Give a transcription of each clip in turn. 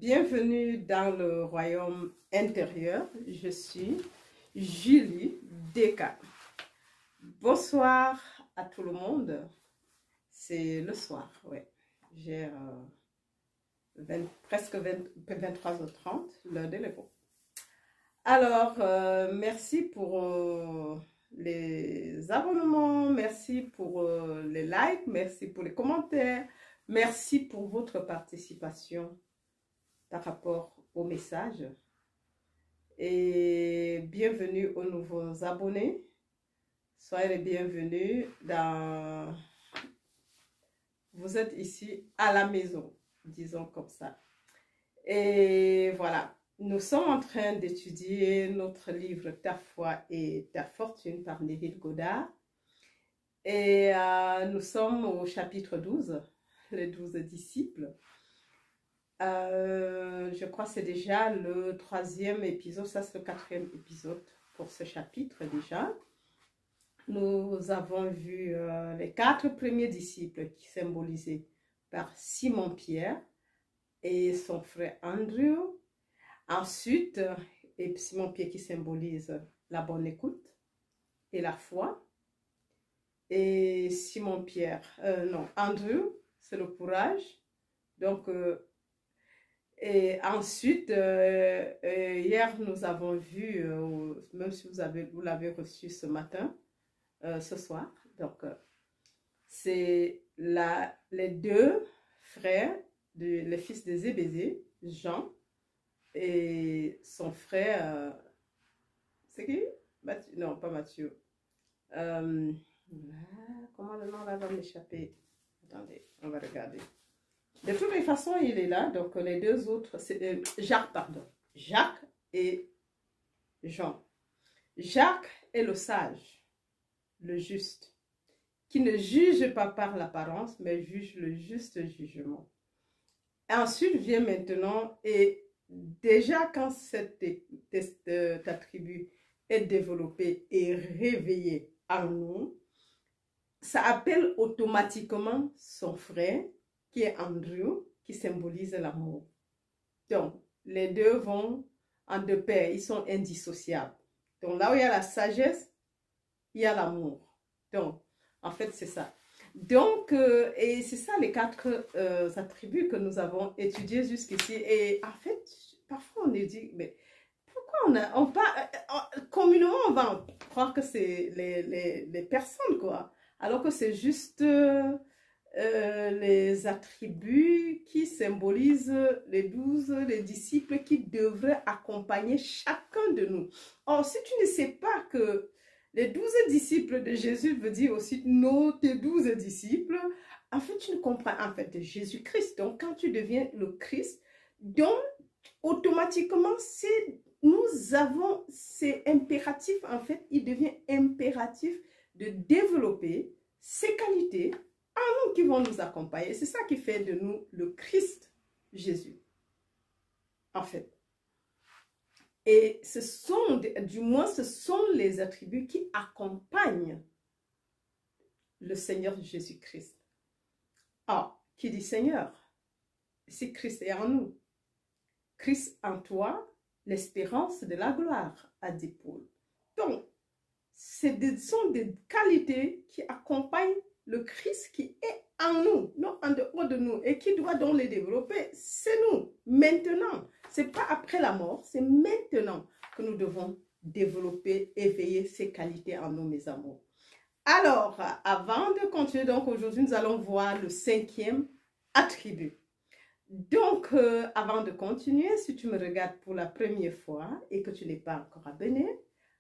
Bienvenue dans le royaume intérieur. Je suis Julie Deka. Bonsoir à tout le monde. C'est le soir, ouais. J'ai presque 23h30, l'heure de l'époque. Alors, merci pour les abonnements, merci pour les likes, merci pour les commentaires, merci pour votre participation par rapport au message. Et bienvenue aux nouveaux abonnés. Soyez les bienvenus dans... Vous êtes ici à la maison, disons comme ça. Et voilà, nous sommes en train d'étudier notre livre « Ta foi et ta fortune » par Neville Goddard. Et nous sommes au chapitre 12, les 12 disciples. Je crois que c'est déjà le 3e épisode, ça c'est le 4e épisode pour ce chapitre déjà. Nous avons vu les 4 premiers disciples qui symbolisaient par Simon-Pierre et son frère Andrew. Ensuite, et Simon-Pierre qui symbolise la bonne écoute et la foi. Et Simon-Pierre, non, Andrew, c'est le courage. Donc, et ensuite, hier, nous avons vu, même si vous l'avez reçu ce matin, ce soir, donc c'est les 2 frères, les fils de Zébédée, Jean et son frère, c'est qui? Matthieu, non, pas Matthieu. Comment le nom là va m'échapper? Attendez, on va regarder. De toutes les façons, il est là. Donc, les 2 autres, c'est Jacques, pardon. Jacques et Jean. Jacques est le sage, le juste, qui ne juge pas par l'apparence, mais juge le juste jugement. Et ensuite vient maintenant, et déjà quand cet attribut est développé et réveillé en nous, ça appelle automatiquement son frère, qui est Andrew, qui symbolise l'amour. Donc, les 2 vont en 2 paires, ils sont indissociables. Donc, là où il y a la sagesse, il y a l'amour. Donc, en fait, c'est ça. Donc, et c'est ça les 4 attributs que nous avons étudiés jusqu'ici. Et en fait, parfois on est dit, mais pourquoi communément, on va croire que c'est les personnes, quoi. Alors que c'est juste... les attributs qui symbolisent les 12, les disciples qui devraient accompagner chacun de nous. Or, si tu ne sais pas que les 12 disciples de Jésus veut dire aussi tes 12 disciples, en fait, tu ne comprends en fait Jésus Christ. Donc, quand tu deviens le Christ, donc, automatiquement, c'est impératif, en fait, il devient impératif de développer ces qualités qui vont nous accompagner. C'est ça qui fait de nous le Christ Jésus, en fait. Et ce sont les attributs qui accompagnent le Seigneur Jésus-Christ. Ah, qui dit Seigneur? C'est Christ est en nous. Christ en toi, l'espérance de la gloire, a dit Paul. Donc, ce sont des qualités qui accompagnent le Christ qui est en nous, non en dehors de nous, et qui doit donc les développer, c'est nous, maintenant. Ce n'est pas après la mort, c'est maintenant que nous devons développer, éveiller ces qualités en nous, mes amours. Alors, avant de continuer, donc aujourd'hui, nous allons voir le 5e attribut. Donc, avant de continuer, si tu me regardes pour la première fois et que tu n'es pas encore abonné,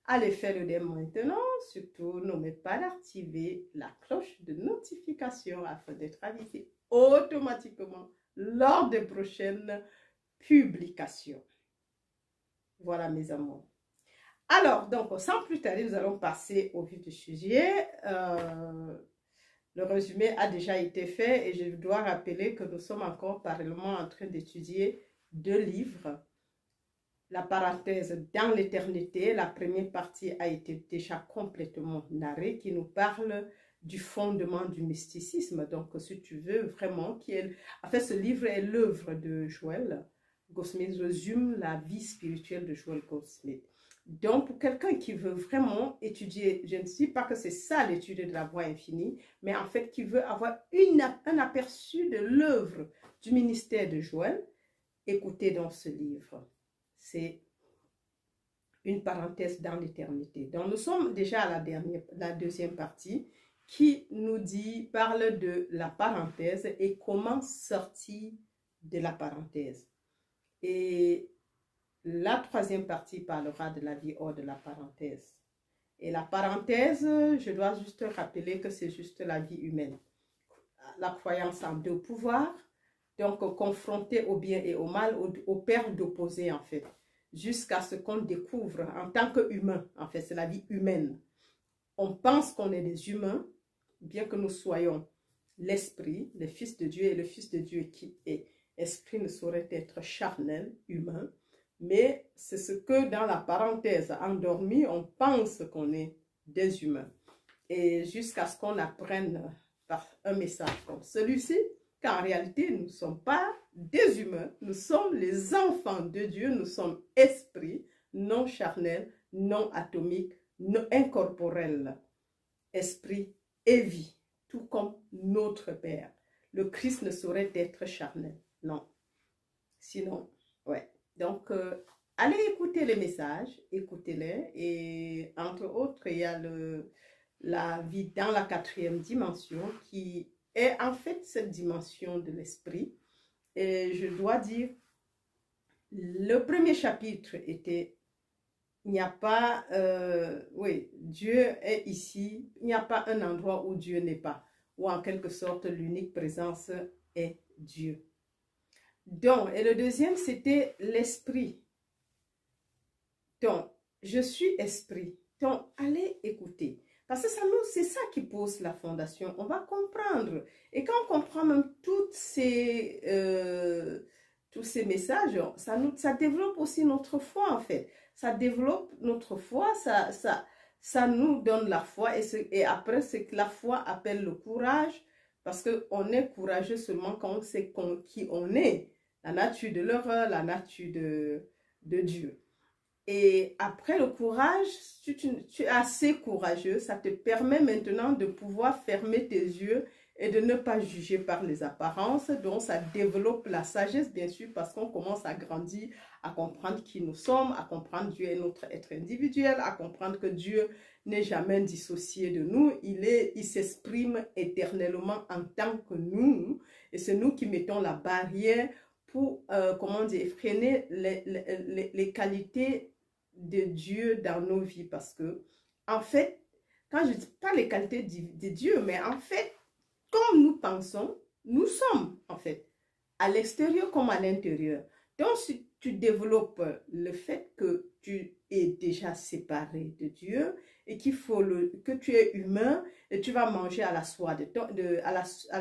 allez faire le dès maintenant. Surtout, n'oubliez pas d'activer la cloche de notification afin d'être avisé automatiquement lors des prochaines publications. Voilà, mes amours. Alors, donc, sans plus tarder, nous allons passer au vif du sujet. Le résumé a déjà été fait et je dois rappeler que nous sommes encore parallèlement en train d'étudier 2 livres. La parenthèse dans l'éternité, la première partie a été déjà complètement narrée, qui nous parle du fondement du mysticisme. Donc, si tu veux vraiment, en fait, ce livre est l'œuvre de Joël Goldsmith résume la vie spirituelle de Joel Goldsmith. Donc, pour quelqu'un qui veut vraiment étudier, je ne dis pas que c'est ça l'étude de la voix infinie, mais en fait qui veut avoir un aperçu de l'œuvre du ministère de Joël, écoutez dans ce livre. C'est une parenthèse dans l'éternité. Donc, nous sommes déjà à la deuxième partie qui nous parle de la parenthèse et comment sortir de la parenthèse. Et la troisième partie parlera de la vie hors de la parenthèse. Et la parenthèse, je dois juste rappeler que c'est juste la vie humaine. La croyance en deux pouvoirs, donc confronté au bien et au mal, au père d'opposés en fait, jusqu'à ce qu'on découvre en tant qu'humain, en fait, c'est la vie humaine. On pense qu'on est des humains, bien que nous soyons l'esprit, le Fils de Dieu, et le Fils de Dieu qui est esprit ne saurait être charnel, humain, mais c'est ce que dans la parenthèse endormie, on pense qu'on est des humains. Et jusqu'à ce qu'on apprenne par un message comme celui-ci, qu'en réalité, nous ne sommes pas des humains, nous sommes les enfants de Dieu, nous sommes esprits, non charnels, non atomiques, non incorporels, esprit et vie, tout comme notre Père. Le Christ ne saurait être charnel, non. Sinon, ouais. Donc, allez écouter les messages, écoutez-les. Et entre autres, il y a la vie dans la quatrième dimension qui est en fait cette dimension de l'esprit. Et je dois dire, le premier chapitre était, il n'y a pas, oui, Dieu est ici, il n'y a pas un endroit où Dieu n'est pas, ou en quelque sorte l'unique présence est Dieu. Donc, et le deuxième, c'était l'esprit. Donc, je suis esprit. Donc, allez écouter. Parce que c'est ça qui pose la fondation. On va comprendre. Et quand on comprend même tous ces messages, ça développe aussi notre foi, en fait. Ça développe notre foi, ça nous donne la foi. Et après, c'est que la foi appelle le courage. Parce qu'on est courageux seulement quand on sait qui on est. La nature de l'horreur, la nature de Dieu. Et après le courage, tu es assez courageux, ça te permet maintenant de pouvoir fermer tes yeux et de ne pas juger par les apparences. Donc ça développe la sagesse, bien sûr, parce qu'on commence à grandir, à comprendre qui nous sommes, à comprendre Dieu est notre être individuel, à comprendre que Dieu n'est jamais dissocié de nous. Il s'exprime éternellement en tant que nous. Et c'est nous qui mettons la barrière pour, comment dire, freiner les qualités de Dieu dans nos vies. Parce que, en fait, quand je dis pas les qualités de Dieu, mais en fait, comme nous pensons, nous sommes, en fait, à l'extérieur comme à l'intérieur. Donc, si tu développes le fait que tu es déjà séparé de Dieu et qu'il faut que tu es humain et tu vas manger à la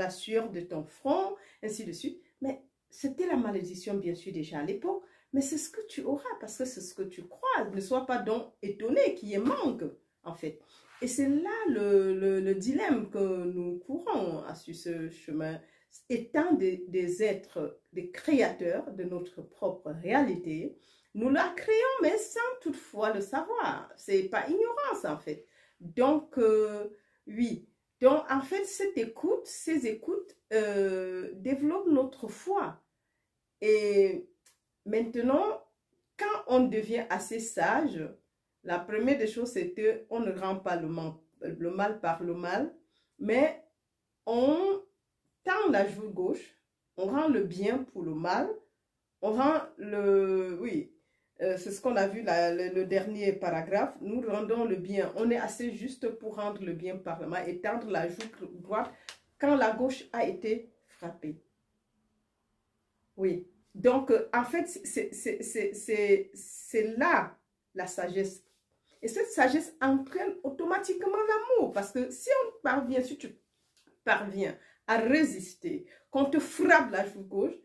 sueur de ton front, ainsi de suite, mais c'était la malédiction, bien sûr, déjà à l'époque, mais c'est ce que tu auras parce que c'est ce que tu crois. Ne sois pas donc étonné qu'il y ait manque, en fait. Et c'est là le dilemme que nous courons sur ce chemin. Étant des êtres, des créateurs de notre propre réalité, nous la créons, mais sans toutefois le savoir. C'est pas ignorance, en fait. Donc, oui. Donc, en fait, ces écoutes développent notre foi. Et maintenant, quand on devient assez sage, la première des choses, c'est qu'on ne rend pas le mal par le mal, mais on tend la joue gauche, on rend le bien pour le mal, on rend oui, c'est ce qu'on a vu le dernier paragraphe, nous rendons le bien, on est assez juste pour rendre le bien par le mal et tendre la joue droite quand la gauche a été frappée. Oui. Donc, en fait, c'est là la sagesse. Et cette sagesse entraîne automatiquement l'amour. Parce que si tu parviens à résister, qu'on te frappe la joue gauche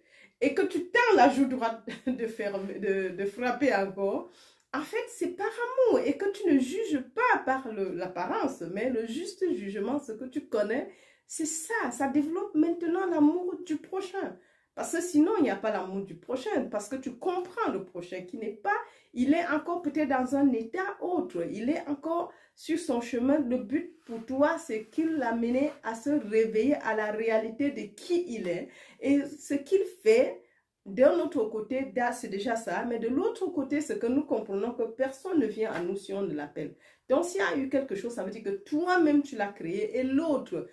et que tu tends la joue droite de frapper encore, en fait, c'est par amour et que tu ne juges pas par l'apparence, mais le juste jugement, ce que tu connais, c'est ça. Ça développe maintenant l'amour du prochain. Parce que sinon, il n'y a pas l'amour du prochain. Parce que tu comprends le prochain qui n'est pas, il est encore peut-être dans un état autre. Il est encore sur son chemin. Le but pour toi, c'est qu'il l'a mené à se réveiller à la réalité de qui il est. Et ce qu'il fait, d'un autre côté, c'est déjà ça. Mais de l'autre côté, c'est que nous comprenons que personne ne vient à nous si on ne l'appelle. Donc, s'il y a eu quelque chose, ça veut dire que toi-même, tu l'as créé et l'autre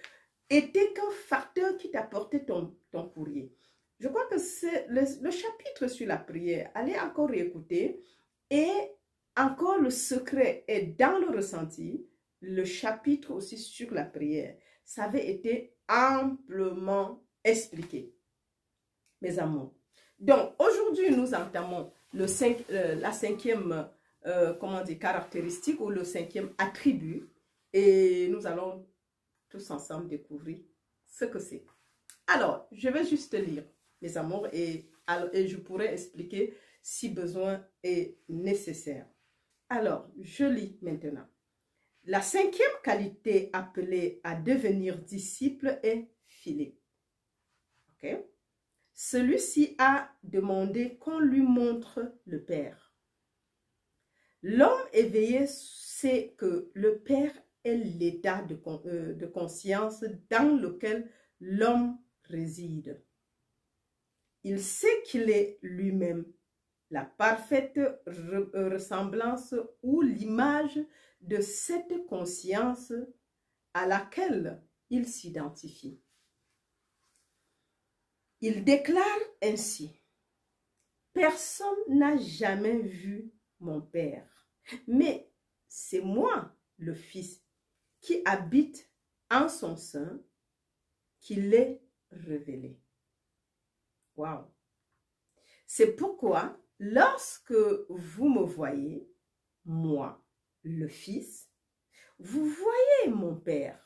était qu'un facteur qui t'apportait ton courrier. Je crois que c'est le chapitre sur la prière. Allez encore réécouter. Et encore le secret est dans le ressenti. Le chapitre aussi sur la prière. Ça avait été amplement expliqué. Mes amours. Donc, aujourd'hui, nous entamons la cinquième caractéristique ou le cinquième attribut. Et nous allons tous ensemble découvrir ce que c'est. Alors, je vais juste lire, mes amours, et je pourrai expliquer si besoin est nécessaire. Alors, je lis maintenant. La cinquième qualité appelée à devenir disciple est Philippe. Ok? Celui-ci a demandé qu'on lui montre le Père. L'homme éveillé sait que le Père est l'état de conscience dans lequel l'homme réside. Il sait qu'il est lui-même la parfaite ressemblance ou l'image de cette conscience à laquelle il s'identifie. Il déclare ainsi: « Personne n'a jamais vu mon Père, mais c'est moi, le Fils, qui habite en son sein, qui l'ai révélé. » Waouh! C'est pourquoi, lorsque vous me voyez, moi, le Fils, vous voyez mon Père,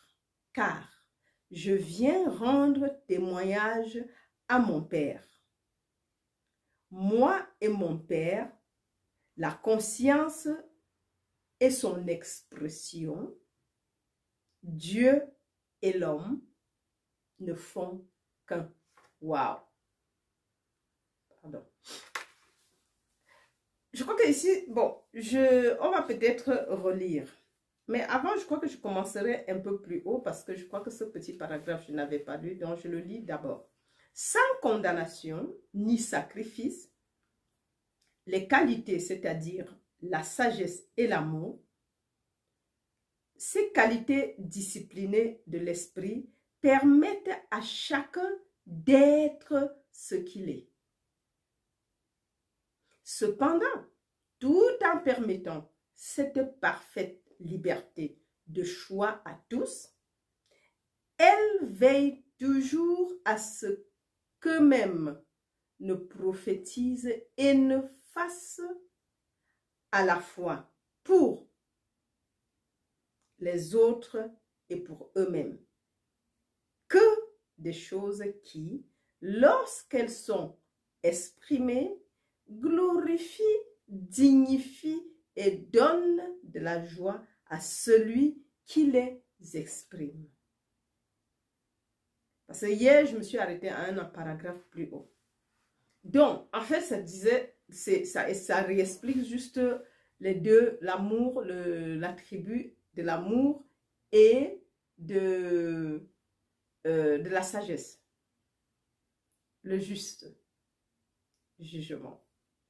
car je viens rendre témoignage à mon Père. Moi et mon Père, la conscience et son expression, Dieu et l'homme ne font qu'un. Waouh! Pardon. Je crois que ici, bon, on va peut-être relire. Mais avant, je crois que je commencerai un peu plus haut parce que je crois que ce petit paragraphe, je n'avais pas lu, donc je le lis d'abord. Sans condamnation ni sacrifice, les qualités, c'est-à-dire la sagesse et l'amour, ces qualités disciplinées de l'esprit permettent à chacun d'être ce qu'il est. Cependant, tout en permettant cette parfaite liberté de choix à tous, elle veille toujours à ce qu'eux-mêmes ne prophétisent et ne fassent à la fois pour les autres et pour eux-mêmes que des choses qui, lorsqu'elles sont exprimées, glorifient, dignifient et donnent de la joie à celui qui les exprime. Parce que hier, je me suis arrêtée à un paragraphe plus haut. Donc, en fait, ça disait, ça réexplique juste les deux, l'amour, l'attribut de l'amour et de la sagesse. Le juste jugement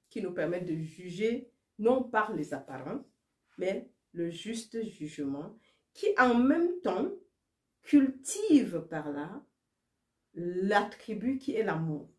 qui nous permet de juger non par les apparences, mais le juste jugement qui en même temps cultive par là l'attribut qui est l'amour.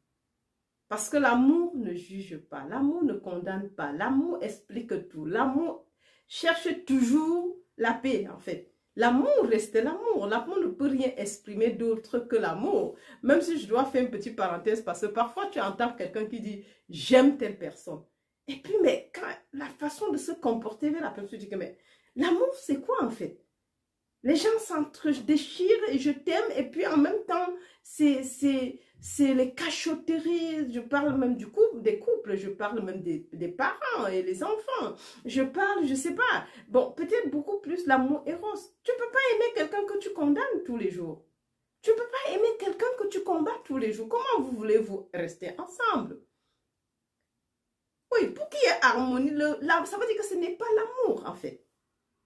Parce que l'amour ne juge pas, l'amour ne condamne pas, l'amour explique tout, l'amour cherche toujours la paix en fait. L'amour reste l'amour, l'amour ne peut rien exprimer d'autre que l'amour. Même si je dois faire une petite parenthèse parce que parfois tu entends quelqu'un qui dit « j'aime telle personne ». Et puis mais quand la façon de se comporter vers la personne, tu dis que mais l'amour c'est quoi en fait? Les gens s'entre-déchirent et je t'aime et puis en même temps c'est les cachotteries, je parle même du couple, des couples, je parle même des parents et les enfants, je parle, je sais pas, bon peut-être beaucoup plus l'amour éros. Tu peux pas aimer quelqu'un que tu condamnes tous les jours. Tu ne peux pas aimer quelqu'un que tu combats tous les jours. Comment vous voulez-vous rester ensemble? Oui, pour qu'il y ait harmonie, ça veut dire que ce n'est pas l'amour, en fait.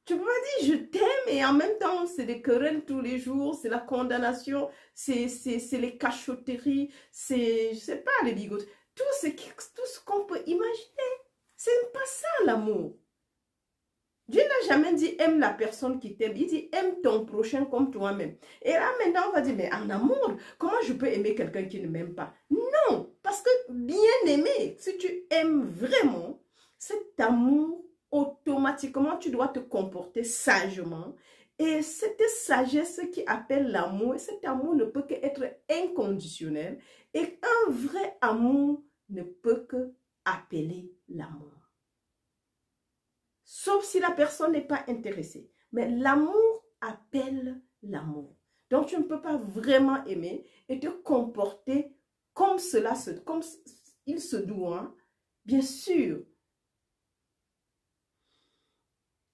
Tu peux pas dire je t'aime et en même temps c'est des querelles tous les jours, c'est la condamnation, c'est les cachotteries, c'est, je sais pas, les bigotes. Tout ce qu'on peut imaginer. C'est pas ça l'amour. Dieu n'a jamais dit aime la personne qui t'aime. Il dit aime ton prochain comme toi-même. Et là maintenant on va dire mais en amour, comment je peux aimer quelqu'un qui ne m'aime pas? Non, parce que bien aimer, si tu aimes vraiment, cet amour, automatiquement tu dois te comporter sagement. Et cette sagesse qui appelle l'amour, cet amour ne peut qu'être inconditionnel. Et un vrai amour ne peut que appeler l'amour. Sauf si la personne n'est pas intéressée. Mais l'amour appelle l'amour. Donc, tu ne peux pas vraiment aimer et te comporter comme comme il se doit. Bien sûr,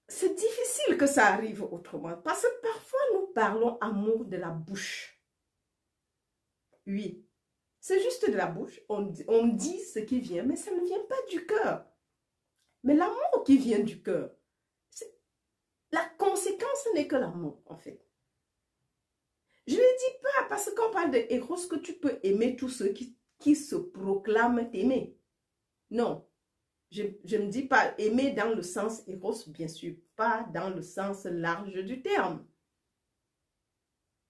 c'est difficile que ça arrive autrement. Parce que parfois, nous parlons amour de la bouche. Oui, c'est juste de la bouche. On dit ce qui vient, mais ça ne vient pas du cœur. Mais l'amour qui vient du cœur, la conséquence n'est que l'amour, en fait. Je ne dis pas, parce qu'on parle de héros, que tu peux aimer tous ceux qui se proclament t'aimer. Non. Je ne dis pas aimer dans le sens héros, bien sûr, pas dans le sens large du terme.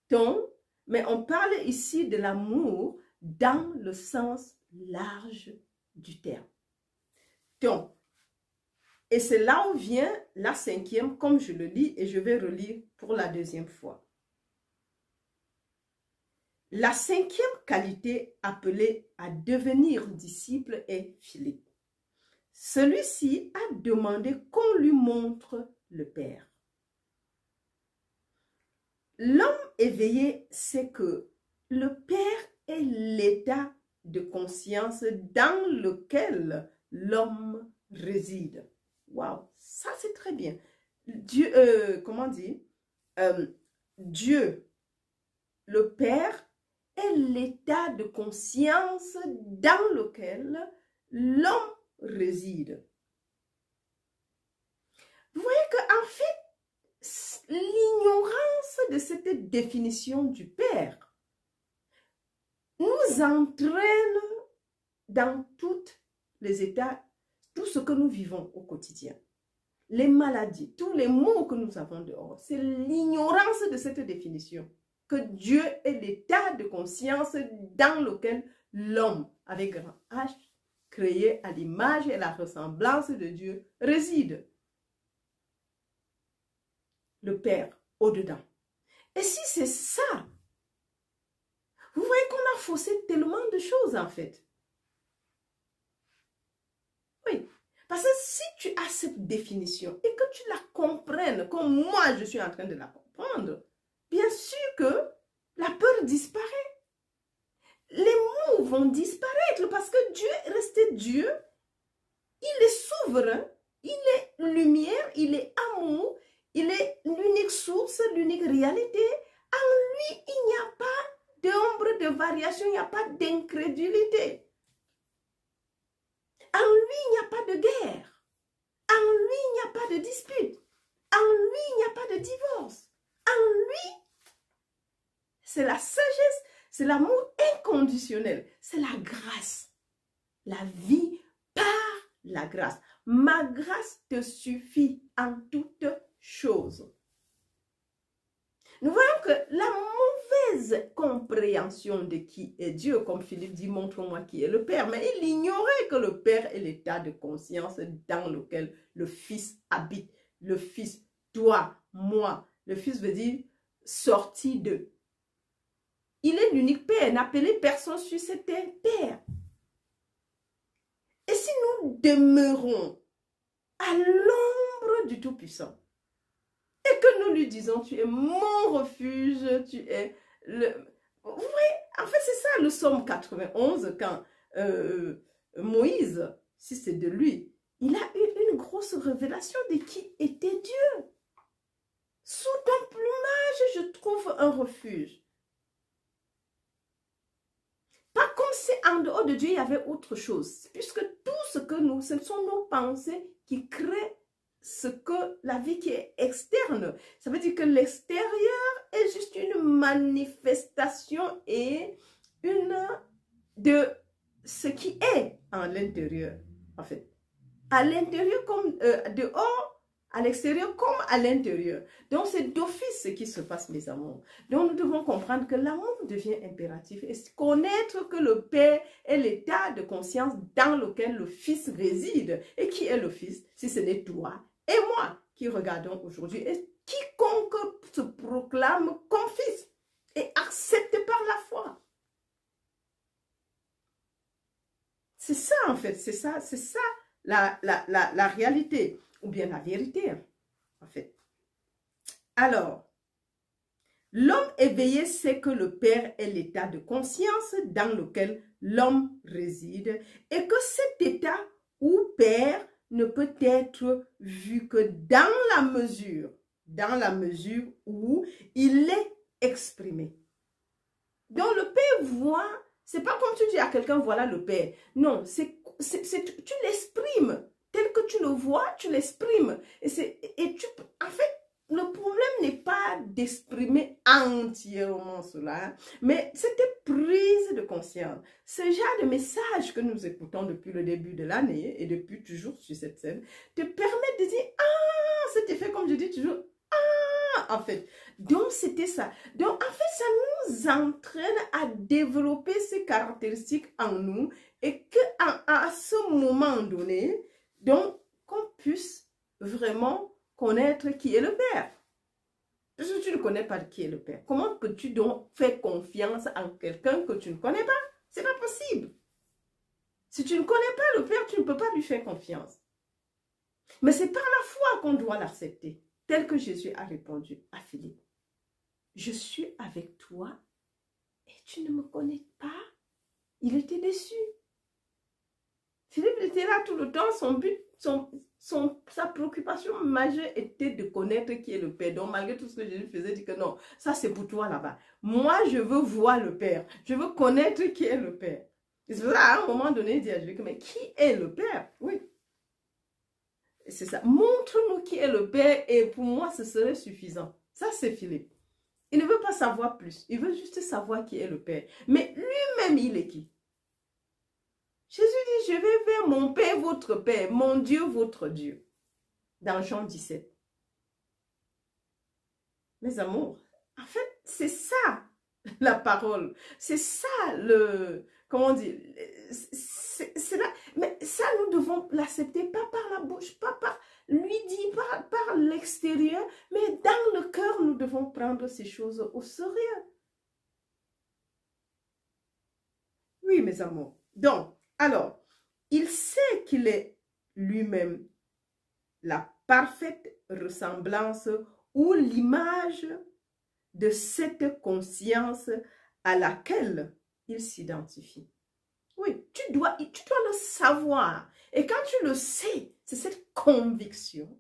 Donc, mais on parle ici de l'amour dans le sens large du terme. Donc, et c'est là où vient la cinquième, comme je le lis, et je vais relire pour la deuxième fois. La cinquième qualité appelée à devenir disciple est Philippe. Celui-ci a demandé qu'on lui montre le Père. L'homme éveillé sait que le Père est l'état de conscience dans lequel l'homme réside. Waouh, ça c'est très bien. Dieu, comment dire? Dieu, le Père, est l'état de conscience dans lequel l'homme réside. Vous voyez qu'en fait, l'ignorance de cette définition du Père nous entraîne dans tous les états, tout ce que nous vivons au quotidien. Les maladies, tous les maux que nous avons dehors, c'est l'ignorance de cette définition. Que Dieu est l'état de conscience dans lequel l'homme, avec grand H, créé à l'image et la ressemblance de Dieu, réside. Le Père au-dedans. Et si c'est ça, vous voyez qu'on a faussé tellement de choses en fait. Oui, parce que si tu as cette définition et que tu la comprennes comme moi je suis en train de la comprendre, bien sûr que la peur disparaît. Les mots vont disparaître parce que Dieu est resté Dieu. Il est souverain, il est lumière, il est amour, il est l'unique source, l'unique réalité. En lui, il n'y a pas d'ombre de variation, il n'y a pas d'incrédulité. En lui, il n'y a pas de guerre. En lui, il n'y a pas de dispute. En lui, il n'y a pas de divorce. En lui, c'est la sagesse, c'est l'amour inconditionnel, c'est la grâce. La vie par la grâce. Ma grâce te suffit en toutes choses. Nous voyons que la mauvaise compréhension de qui est Dieu, comme Philippe dit, montre-moi qui est le Père, mais il ignorait que le Père est l'état de conscience dans lequel le Fils habite. Le Fils, toi, moi. Le Fils veut dire sorti de. Il est l'unique Père, n'appelez personne sur cette terre Père. Et si nous demeurons à l'ombre du Tout-Puissant, et que nous lui disons, tu es mon refuge, tu es le... Vous voyez, en fait, c'est ça le psaume 91, quand Moïse, si c'est de lui, il a eu une grosse révélation de qui était Dieu. Sous ton plumage, je trouve un refuge. en dehors de Dieu, il y avait autre chose. Puisque tout ce que nous, ce sont nos pensées qui créent la vie qui est externe. Ça veut dire que l'extérieur est juste une manifestation de ce qui est en l'intérieur, en fait. À l'intérieur comme dehors, à l'extérieur comme à l'intérieur. Donc, c'est d'office ce qui se passe, mes amours. Donc, nous devons comprendre que l'amour devient impératif et connaître que le Père est l'état de conscience dans lequel le Fils réside. Et qui est le Fils, si ce n'est toi et moi qui regardons aujourd'hui? Et quiconque se proclame comme Fils est accepté par la foi. C'est ça, en fait, c'est ça la réalité, ou bien la vérité, en fait. Alors, l'homme éveillé sait que le Père est l'état de conscience dans lequel l'homme réside et que cet état ou Père ne peut être vu que dans la mesure où il est exprimé. Donc, le Père voit, c'est pas comme tu dis à quelqu'un, voilà le Père. Non, tu l'exprimes. Tel que tu le vois, tu l'exprimes. En fait, le problème n'est pas d'exprimer entièrement cela, mais cette prise de conscience, ce genre de message que nous écoutons depuis le début de l'année et depuis toujours sur cette scène, te permet de dire, ah, cet effet, comme je dis toujours, ah, en fait. Donc, c'était ça. Donc, en fait, ça nous entraîne à développer ces caractéristiques en nous et qu'à ce moment donné, donc, qu'on puisse vraiment connaître qui est le Père. Parce que tu ne connais pas qui est le Père. Comment peux-tu donc faire confiance en quelqu'un que tu ne connais pas? C'est pas possible. Si tu ne connais pas le Père, tu ne peux pas lui faire confiance. Mais c'est par la foi qu'on doit l'accepter. Tel que Jésus a répondu à Philippe. Je suis avec toi et tu ne me connais pas. Il était déçu. Philippe était là tout le temps. Son but, sa préoccupation majeure était de connaître qui est le Père. Donc, malgré tout ce que Jésus faisait, il dit que non, ça c'est pour toi là-bas. Moi, je veux voir le Père. Je veux connaître qui est le Père. Et c'est pour ça, à un moment donné, il dit à Jésus, mais qui est le Père? Oui. C'est ça. Montre-nous qui est le Père et pour moi, ce serait suffisant. Ça, c'est Philippe. Il ne veut pas savoir plus. Il veut juste savoir qui est le Père. Mais lui-même, il est qui? Jésus dit, je vais vers mon Père, votre Père, mon Dieu, votre Dieu. Dans Jean 17. Mes amours, en fait, c'est ça la parole. C'est ça comment dire, c'est là. Mais ça, nous devons l'accepter, pas par la bouche, pas par lui dit, par l'extérieur, mais dans le cœur, nous devons prendre ces choses au sérieux. Oui, mes amours. Donc, alors, il sait qu'il est lui-même la parfaite ressemblance ou l'image de cette conscience à laquelle il s'identifie. Oui, tu dois le savoir. Et quand tu le sais, c'est cette conviction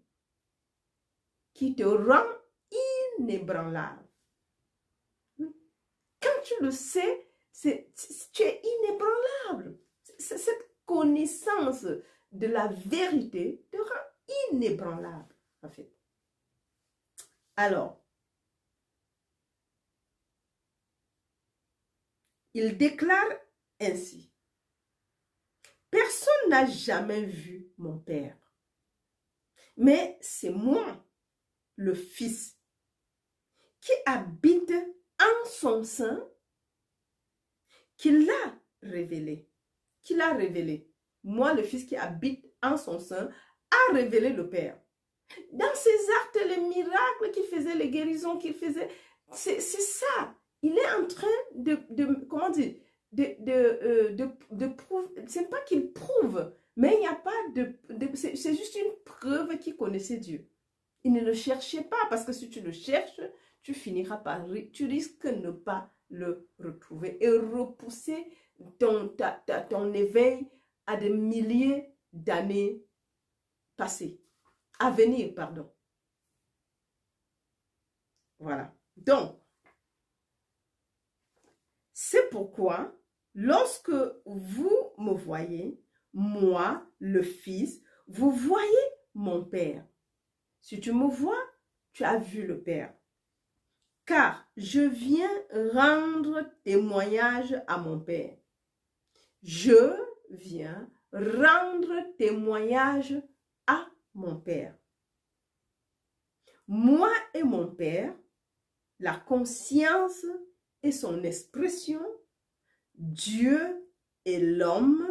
qui te rend inébranlable. Quand tu le sais, tu es inébranlable. Cette connaissance de la vérité te rend inébranlable, en fait. Alors, il déclare ainsi. Personne n'a jamais vu mon Père. Mais c'est moi, le Fils, qui habite en son sein, qui l'a révélé. Qui l'a révélé. Moi, le Fils qui habite en son sein, a révélé le Père. Dans ses actes, les miracles qu'il faisait, les guérisons qu'il faisait, c'est ça. Il est en train comment dire, de prouver, c'est pas qu'il prouve, mais il n'y a pas c'est juste une preuve qu'il connaissait Dieu. Il ne le cherchait pas, parce que si tu le cherches, tu finiras par, tu risques de ne pas le retrouver et repousser ton éveil à des milliers d'années passées, à venir, pardon. Voilà. Donc, c'est pourquoi lorsque vous me voyez, moi, le Fils, vous voyez mon Père. Si tu me vois, tu as vu le Père. Car je viens rendre témoignage à mon Père. Je viens rendre témoignage à mon Père. Moi et mon Père, la conscience et son expression, Dieu et l'homme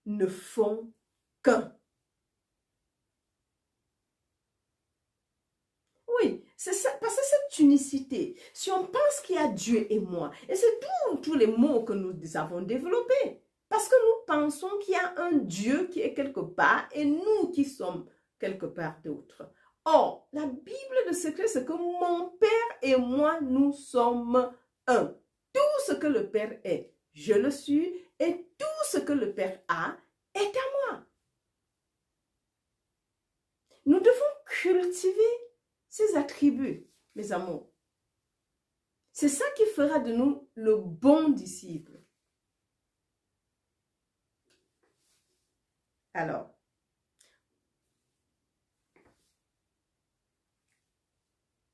ne font qu'un. Oui, c'est ça, parce que cette unicité, si on pense qu'il y a Dieu et moi, et c'est tous les mots que nous avons développés, parce que nous pensons qu'il y a un Dieu qui est quelque part et nous qui sommes quelque part d'autre. Or, la Bible de secret, c'est que mon Père et moi, nous sommes un. Tout ce que le Père est, je le suis, et tout ce que le Père a est à moi. Nous devons cultiver ces attributs, mes amours. C'est ça qui fera de nous le bon disciple. Alors,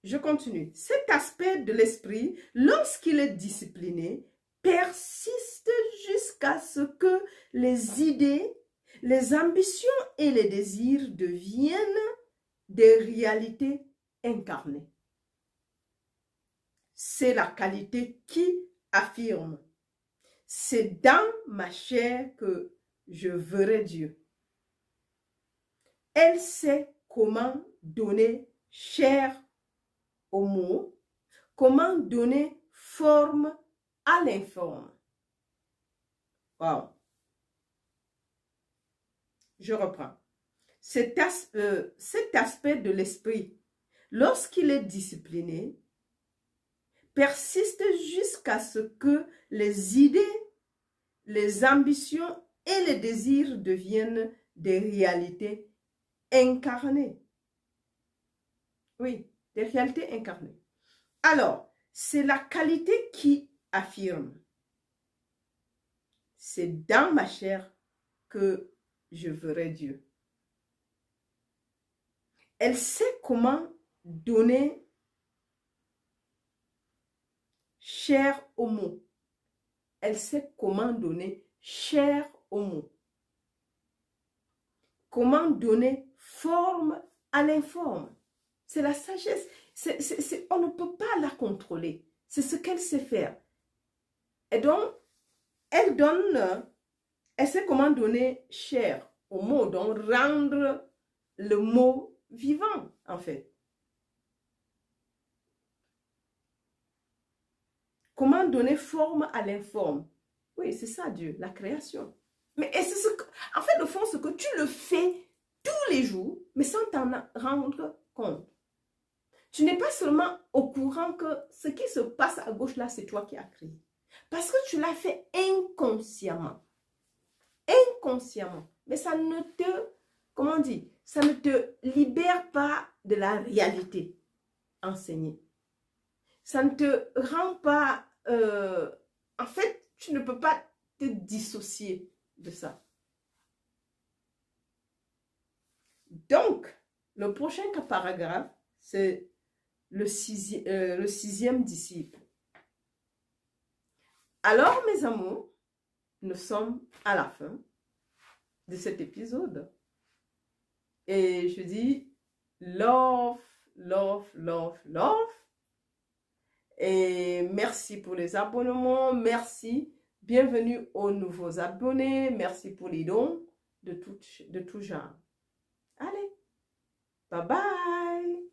je continue. Cet aspect de l'esprit, lorsqu'il est discipliné, persiste jusqu'à ce que les idées, les ambitions et les désirs deviennent des réalités incarnées. C'est la qualité qui affirme. C'est dans ma chair que je verrai Dieu. Elle sait comment donner chair au mot, comment donner forme à l'informe. Wow. Je reprends. Cet aspect de l'esprit, lorsqu'il est discipliné, persiste jusqu'à ce que les idées, les ambitions et les désirs deviennent des réalités incarnées. Oui, des réalités incarnées. Alors, c'est la qualité qui affirme. C'est dans ma chair que je verrai Dieu. Elle sait comment donner chair au mot. Elle sait comment donner chair au mot. Comment donner forme à l'informe. C'est la sagesse. On ne peut pas la contrôler. C'est ce qu'elle sait faire. Et donc, elle sait comment donner chair au mot, donc rendre le mot vivant, en fait. Comment donner forme à l'informe. Oui, c'est ça Dieu, la création. Mais c'est ce que, en fait, au fond, ce que tu le fais tous les jours, mais sans t'en rendre compte. Tu n'es pas seulement au courant que ce qui se passe à gauche là, c'est toi qui as créé. Parce que tu l'as fait inconsciemment. Inconsciemment. Mais ça ne te, comment on dit, ça ne te libère pas de la réalité enseignée. Ça ne te rend pas, en fait, tu ne peux pas te dissocier de ça. Donc, le prochain paragraphe, c'est le sixième disciple. Alors, mes amours, nous sommes à la fin de cet épisode. Et je dis love, love, love, love. Et merci pour les abonnements, merci. Bienvenue aux nouveaux abonnés, merci pour les dons de tout genre. Allez, bye bye.